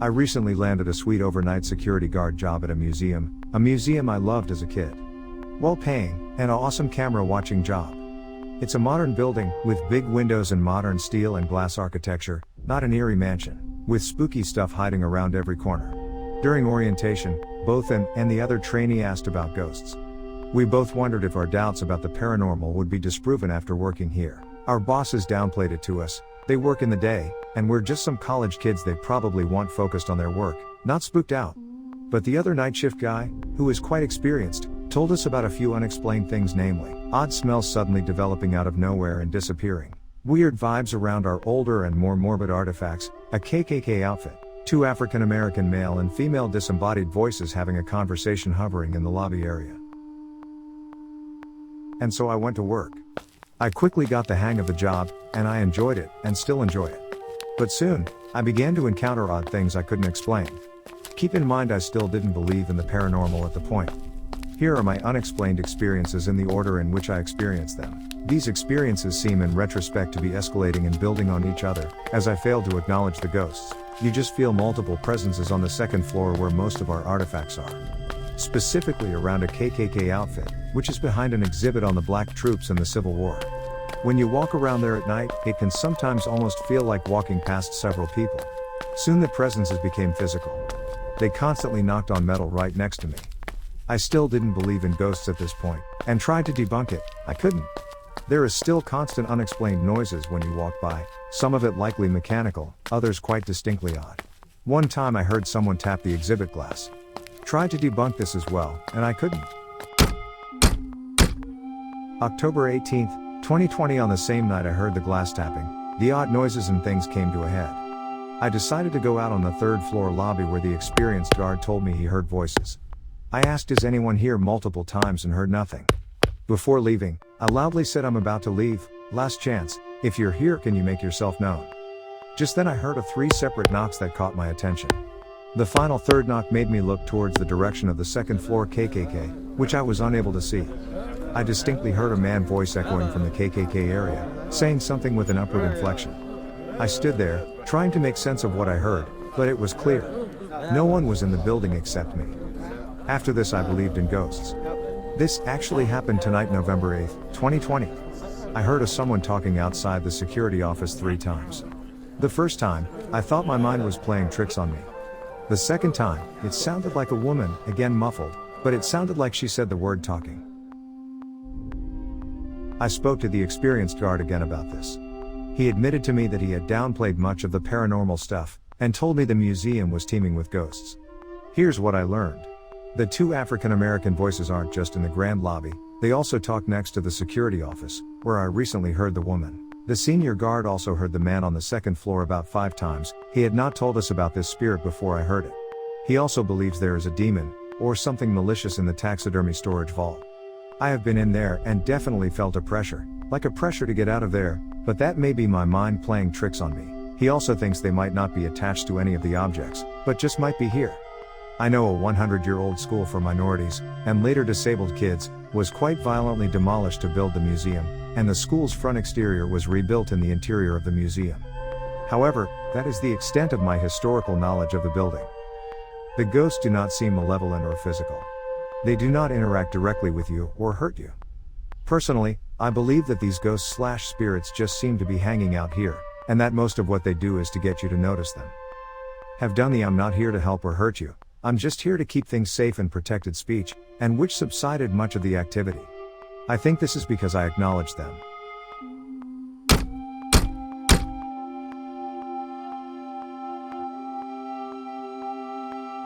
I recently landed a sweet overnight security guard job at a museum I loved as a kid. Well paying, and an awesome camera watching job. It's a modern building, with big windows and modern steel and glass architecture, not an eerie mansion, with spooky stuff hiding around every corner. During orientation, both and the other trainee asked about ghosts. We both wondered if our doubts about the paranormal would be disproven after working here. Our bosses downplayed it to us. They work in the day, and we're just some college kids they probably want focused on their work, not spooked out. But the other night shift guy, who is quite experienced, told us about a few unexplained things, namely, odd smells suddenly developing out of nowhere and disappearing, weird vibes around our older and more morbid artifacts, a KKK outfit, 2 African American male and female disembodied voices having a conversation hovering in the lobby area. And so I went to work. I quickly got the hang of the job, and I enjoyed it, and still enjoy it. But soon, I began to encounter odd things I couldn't explain. Keep in mind I still didn't believe in the paranormal at the point. Here are my unexplained experiences in the order in which I experienced them. These experiences seem in retrospect to be escalating and building on each other, as I failed to acknowledge the ghosts. You just feel multiple presences on the second floor where most of our artifacts are. Specifically around a KKK outfit, which is behind an exhibit on the black troops in the Civil War. When you walk around there at night, it can sometimes almost feel like walking past several people. Soon the presences became physical. They constantly knocked on metal right next to me. I still didn't believe in ghosts at this point, and tried to debunk it. I couldn't. There is still constant unexplained noises when you walk by, some of it likely mechanical, others quite distinctly odd. One time I heard someone tap the exhibit glass. Tried to debunk this as well, and I couldn't. October 18th, 2020. On the same night I heard the glass tapping, the odd noises and things came to a head. I decided to go out on the 3rd floor lobby where the experienced guard told me he heard voices. I asked is anyone here multiple times and heard nothing. Before leaving, I loudly said I'm about to leave, last chance, if you're here can you make yourself known. Just then I heard 3 separate knocks that caught my attention. The final 3rd knock made me look towards the direction of the 2nd floor KKK, which I was unable to see. I distinctly heard a man voice echoing from the KKK area, saying something with an upward inflection. I stood there, trying to make sense of what I heard, but it was clear. No one was in the building except me. After this I believed in ghosts. This actually happened tonight, November 8th, 2020. I heard someone talking outside the security office 3 times. The first time, I thought my mind was playing tricks on me. The second time, it sounded like a woman, again muffled, but it sounded like she said the word talking. I spoke to the experienced guard again about this. He admitted to me that he had downplayed much of the paranormal stuff, and told me the museum was teeming with ghosts. Here's what I learned. The 2 African American voices aren't just in the grand lobby, they also talk next to the security office, where I recently heard the woman. The senior guard also heard the man on the 2nd floor about 5 times. He had not told us about this spirit before I heard it. He also believes there is a demon, or something malicious in the taxidermy storage vault. I have been in there and definitely felt a pressure, like a pressure to get out of there, but that may be my mind playing tricks on me. He also thinks they might not be attached to any of the objects, but just might be here. I know a 100-year-old school for minorities, and later disabled kids, was quite violently demolished to build the museum, and the school's front exterior was rebuilt in the interior of the museum. However, that is the extent of my historical knowledge of the building. The ghosts do not seem malevolent or physical. They do not interact directly with you or hurt you. Personally, I believe that these ghosts/spirits just seem to be hanging out here, and that most of what they do is to get you to notice them. Have done the I'm not here to help or hurt you, I'm just here to keep things safe and protected speech, and which subsided much of the activity. I think this is because I acknowledged them.